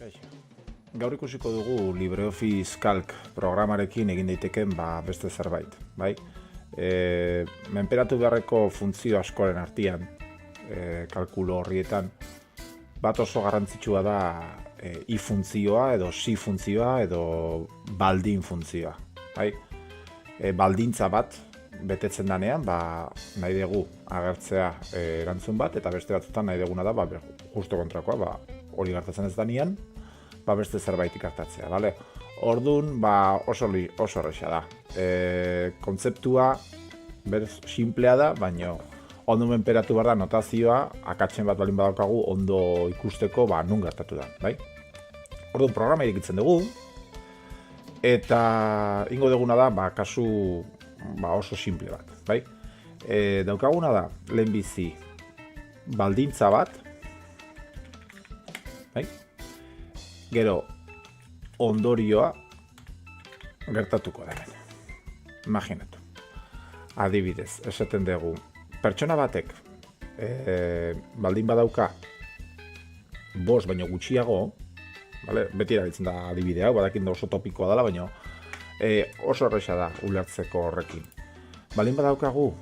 Kaixo. Gaur ikusiko dugu LibreOffice Calc programarekin egin daiteken beste zerbait, bai? Menperatu beharreko funtzio askoren artean, kalkulo horrietan, bat oso garrantzitsua da if funtzioa edo si funtzioa edo baldin funtzioa, bai? Baldintza bat betetzen danean, nahi dugu agertzea erantzun bat, eta beste batzutan nahi duguna da, justo kontrakoa, hori gertatzen ez danean, beste zerbait ikartatzea, bale? Orduan, oso erresa da. Kontzeptua berez simplea da, baina ondo menperatu behar da notazioa, akatsen bat balin badaukagu ondo ikusteko nun gertatu da, bai? Orduan, programa irekitzen dugu, eta ingo duguna da, kasu oso simple bat, bai? Daukaguna da, lehenbizi baldintza bat, bai? Gero, ondorioa gertatuko da. Imaginatu. Adibidez, esaten dugu, pertsona batek baldin badauka 5 baino gutxiago, vale? Beti erabiltzen da adibide hau, badakin da oso topikoa dela, baina oso erresa da ulertzeko horrekin. Baldin badaukagu,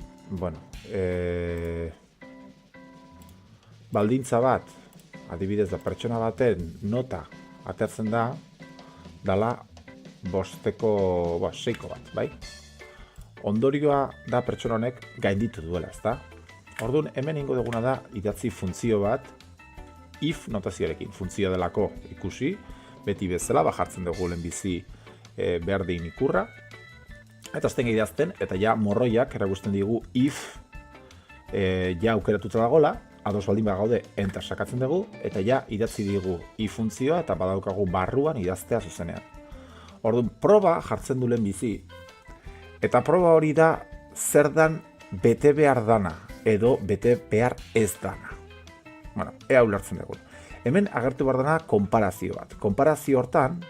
baldintza bat, adibidez da pertsona baten nota atertzen da, dala 6ko bat, bai? Ondorioa da pertsona honek gainditu duela, ezta? Orduan, hemen ingo duguna da idatzi funtzio bat if notazioarekin. Funtzio delako ikusi, beti bezala, jartzen dugu lehenbizi berdin ikurra, eta azten idazten, eta ja morroiak erakusten digu if ja aukeratuta dagoela, ados baldin gaude enter sakatzen dugu, eta ja idatzi digu if funtzioa eta badaukagu barruan idaztea zuzenean. Orduan, proba jartzen du lehenbizi, eta proba hori da zer dan bete behar dana, edo bete behar ez dana. Ea ulertzen dugu. Hemen agertu behar dana konparazio bat. Konparazio hortan,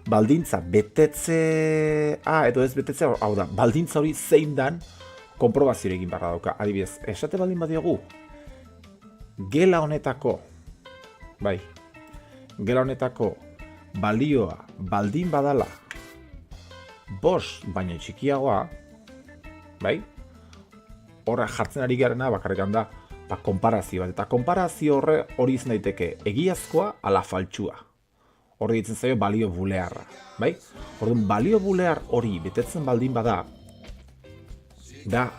baldintza betetzea edo ez betetzea, hau da, baldintza hori zein dan konprobazio egin beharra dauka. Adibidez, esate baldin badiogu, gela honetako balioa baldin badala 5 baino txikiagoa, bai? Horra jartzen ari garena bakarrekan da konparazio bat, eta konparazio hori izan daiteke egiazkoa ala faltsua. Hori ditzen zaio balio bulearra, bai? Orduan, balio bulear hori betetzen baldin bada, da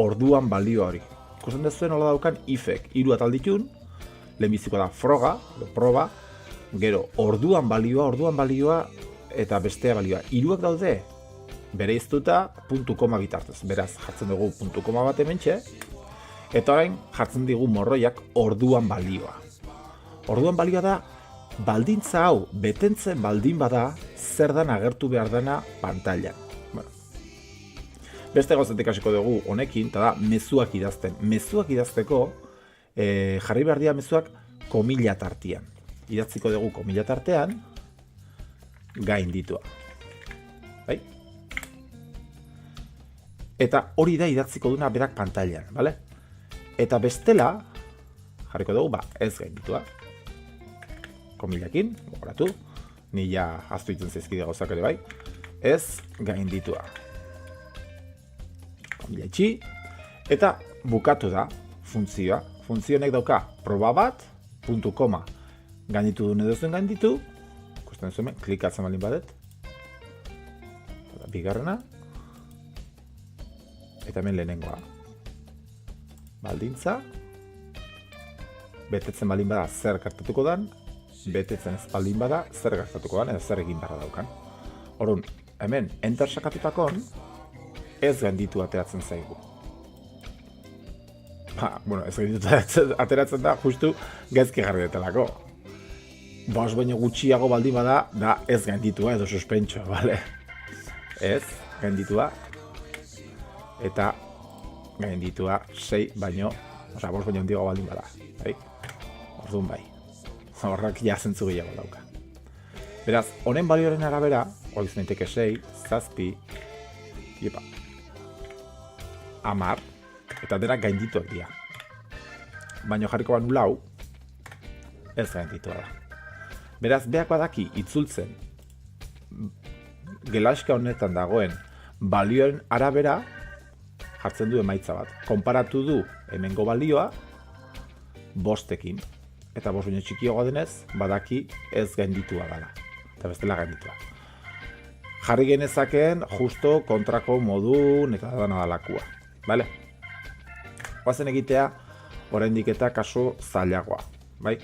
orduan balio hori. Ikusten dezuen hola daukan ifek 3 atal ditun, lehenbiziko da froga, proba, gero orduan balioa eta bestea balioa. 3ak daude bereiztuta puntu koma bitartez. Beraz, jartzen dugu puntu koma bat hementxe, eta orain jartzen digu morroiak orduan balioa. Orduan balioa da, baldintza hau betentzen baldin bada zer dan agertu behar dena pantailan. Beste gauzatik hasiko dugu honekin, eta da mezuak idazten. Mezuak idazteko jarri behar dira mezuak komila tartean. Idatziko dugu komila tartean gainditua. Bai? Eta hori da idatziko duna berak pantailan, bale? Eta bestela jarriko dugu ez gainditua. Komilakin, gogoratu, ni ja ahaztu ditzen zaizkide gauzak ere bai, ez gainditua. Komila eta bukatu da funtzioa. Funtzionek dauka proba bat, puntu koma, gainditu duen edo zuen gainditu, ikusten zuen, klikatzen balin badet, bigarrena, eta hemen lehenengoa. Baldintza, betetzen balin bada zer gertatuko dan, betetzen ez baldin bada zer gertatuko dan, edo zer egin beharra daukan. Orduan, hemen enter sakatutakon, ez gainditu ateratzen zaigu. Ez gainditu ateratzen da, justu gaizki jarri detelako. 5 baino gutxiago baldin bada, da ez gainditua edo suspentso, bale? Ez, gainditua, eta gainditua 6 baino, 5 baino handiago baldin bada, bai? Orduan bai, horrak ja zentzu gehiago dauka. Beraz, honen balioaren arabera, hori izan daiteke 6, 7, 10, eta dena gaindituak dira. Baina jarriko banu 4, ez gainditua da. Beraz, beak badaki itzultzen gelaxka honetan dagoen balioen arabera jartzen du emaitza bat. Konparatu du hemengo balioa 5ekin. Eta 5 baino txikiagoa denez, badaki ez gainditua dela. Eta bestela gainditua. Jarri genezakeen justo kontrako modun eta dana dalakua. Vale? Oazen egitea, oraindik eta kasu zailagoa. Bai?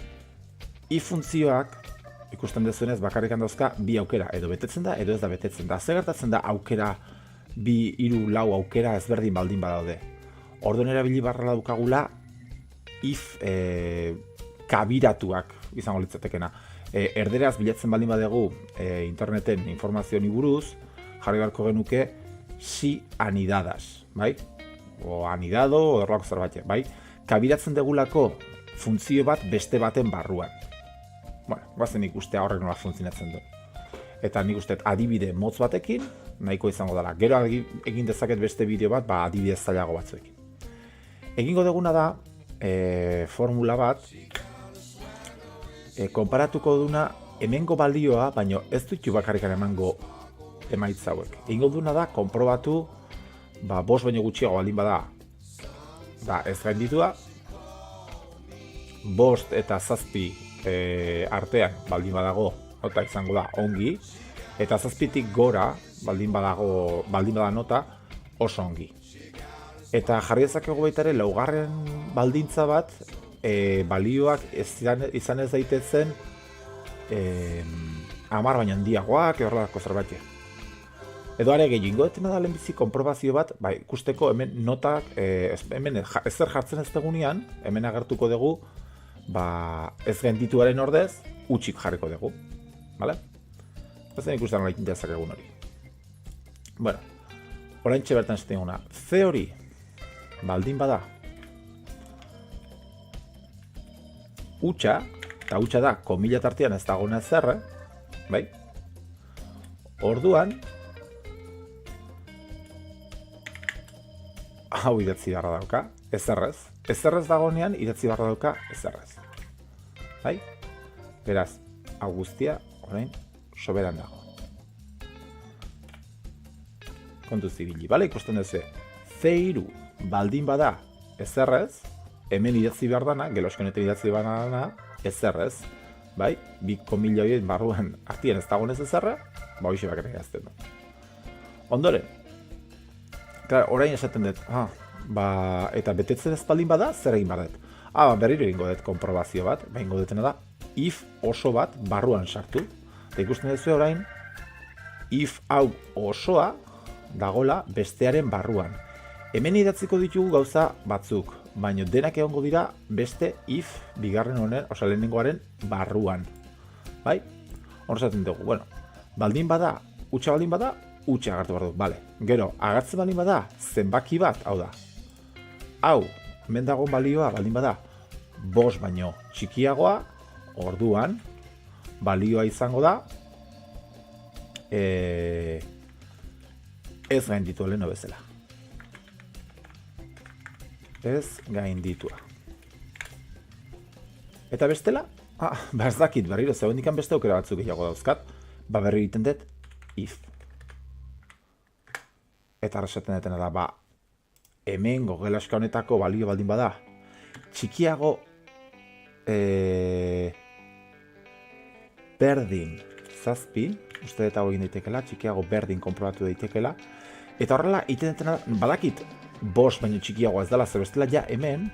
Funtzioak ikusten dezuenez bakarrik dauzka bi aukera, edo betetzen da, edo ez da betetzen da. Zer gertatzen da aukera, 2, 3, 4 aukera ezberdin baldin badaude. Orduan erabili barra daukagula kabiratuak izango litzatekena. Erderaz bilatzen baldin badegu interneten informazioni buruz, jarri beharko genuke si anidadas, bai? O anidado, o erlako zerbait, bai? Kabiratzen degulako funtzio bat beste baten barruan. Bueno, guazen ikustea horrek nola funtzionatzen du. Eta nik usteet adibide motz batekin, nahiko izango dela. Gero egin dezaket beste bideo bat, adibide zailago batzuekin. Egingo duguna da, formula bat, konparatuko duna hemengo balioa, baino ez dut bakarrikan emango emaitza hauek. Egingo duna da, konprobatu, 5 baino gutxiago baldin bada, ez gainditua, 5 eta 7 artean baldin badago, nota izango da ongi, eta 7tik gora baldin bada nota oso ongi. Eta jarri dezakegu baita ere, 4. baldintza bat, balioak izan ez daitezen 10 baino handiagoak, horrelako zerbait. Edo are gehiago etena da lehenbizi konprobazio bat, ikusteko hemen notak, hemen ezer jartzen ez degunean, hemen agertuko dugu, ez gaindituaren ordez, utxik jarriko dugu. Bale? Ezen ikusten nola ikin dezakegun hori. Bueno, oraintxe bertan ez duguna. C hori, baldin bada, utxa, eta utxa da, komila tartean ez dagoena ezerre, bai? Orduan, hau idatzi barra dauka, ezerrez. Ezerrez dagoenean idatzi barra dauka ezerrez. Bai? Beraz, hau guztia, orain, soberan dago. Kontu zibili, bale? Ikusten duzu, C3 baldin bada ezerrez, hemen idatzi behar dana, geloskenetan idatzi behar dana, ezerrez. Bai? 2 komila barruan artien ez dagoen ez ezerra, hoxe bakarrik idazten du. Ondoren, orain esaten dut, eta betetzen ez baldin bada, zer egin behar dut? Berriro egingo dut konprobazio bat, egingo dutena da, if oso bat barruan sartu. Eta ikusten duzu orain, if hau osoa dagola bestearen barruan. Hemen idatziko ditugu gauza batzuk, baina denak egongo dira beste if bigarren honen, lehenengoaren barruan. Bai? Hor esaten dugu, bueno, baldin bada, utxa baldin bada, utxe agertu behar du, bale. Gero, agertzen baldin bada, zenbaki bat, hau da. Hau, hemen dagoen balioa baldin bada, 5 baino txikiagoa, orduan, balioa izango da, ez gainditua leheno bezala. Ez gainditua. Eta bestela, ez dakit berriro, zeuendikan beste aukera batzuk gehiago dauzkat, berri egiten dut, if. Eta arrasaten dutena da, hemen gogelaska honetako balio baldin bada, txikiago berdin 7, uste eta egin daitekela, txikiago berdin konprobatu daitekela, eta horrela egiten dutena badakit 5 baino txikiagoa ez dela, zer bestela ja hemen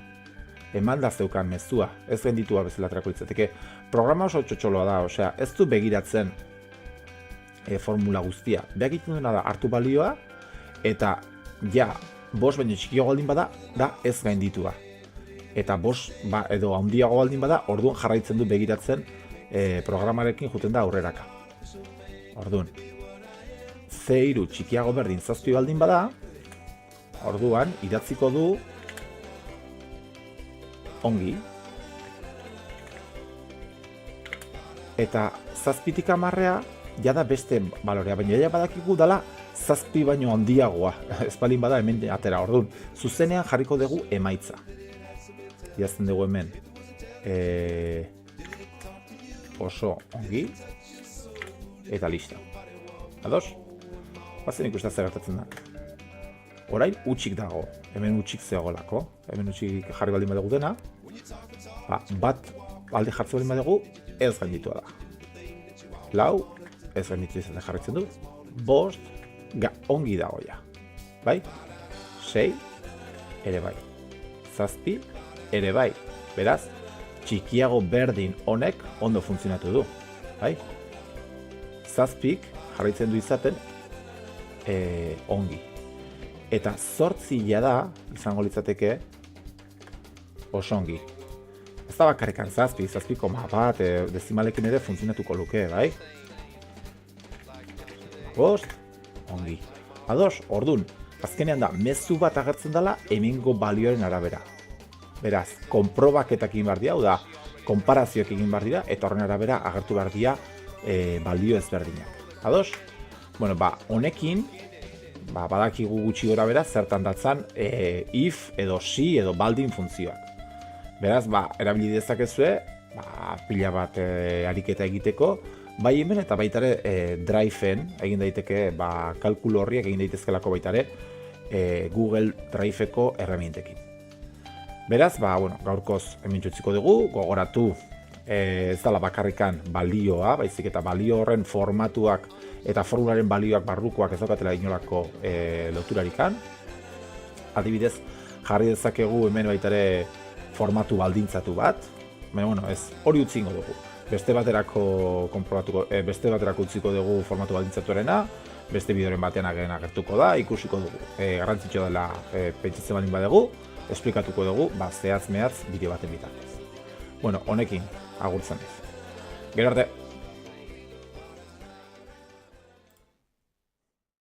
eman da zeukan mezua, ez gainditua bezala aterako litzateke. Programa oso txotxoloa da, osea, ez du begiratzen formula guztia. Beak egiten duena da hartu balioa, eta ja 5 baino txikiago baldin bada, da ez gainditua. Eta 5 edo handiago baldin bada, orduan jarraitzen du begiratzen programarekin juten da aurreraka. Orduan, C3 txikiago berdin 7 baldin bada, orduan idatziko du ongi. Eta 7tik 10 jada beste balorea, baina ja badakigu dela 7 baino handiagoa, ez balin bada hemen atera. Orduan, zuzenean jarriko dugu emaitza. Idazten dugu hemen oso ongi, eta listo. Ados? Bazen ikusten zer gertatzen da. Orain utxik dago, hemen utxik zegoelako, hemen utxik jarri baldin badugu dena, bat alde jartzen baldin badugu, ez gainditua da. 4, ez gainditu izan jarritzen du, 5, ongi dago ja, bai? 6, ere bai. 7, ere bai. Beraz, txikiago berdin honek ondo funtzionatu du, bai? 7 jarraitzen du izaten ongi. Eta 8 da, izango litzateke, oso ongi. Ez da bakarrikan 7, 7,1 dezimalekin ere funtzionatuko luke, bai? 5, ongi. Ados, ordun, azkenean da, mezu bat agertzen dela hemengo balioaren arabera. Beraz, konprobaketak egin behar dira, da, konparazioak egin behar dira, eta horren arabera agertu behar dira balio ezberdinak. Ados? Bueno, honekin, badakigu gutxi gora bera, zertan datzan if edo si edo baldin funtzioak. Beraz, erabili dezakezue, pila bat ariketa egiteko, bai hemen eta baitare Drive-en egin daiteke, kalkulu horriak egin daitezkelako baitare Google Drive-eko erremintekin. Beraz, gaurkoz hemen utziko dugu, gogoratu ez dela bakarrikan balioa, baizik eta balio horren formatuak eta formularen balioak barrukoak ez daukatela inolako loturarikan. Adibidez, jarri dezakegu hemen baitare formatu baldintzatu bat, baina ez hori utzingo dugu. Beste baterako utziko dugu formatu baldintzatuarena, beste bideoren batean agertuko da, ikusiko dugu. Garrantzitsua dela pentsatzen baldin badugu, esplikatuko dugu, zehatz-mehatz bideo baten bitartez. Honekin, agurtzen ez. Gero arte!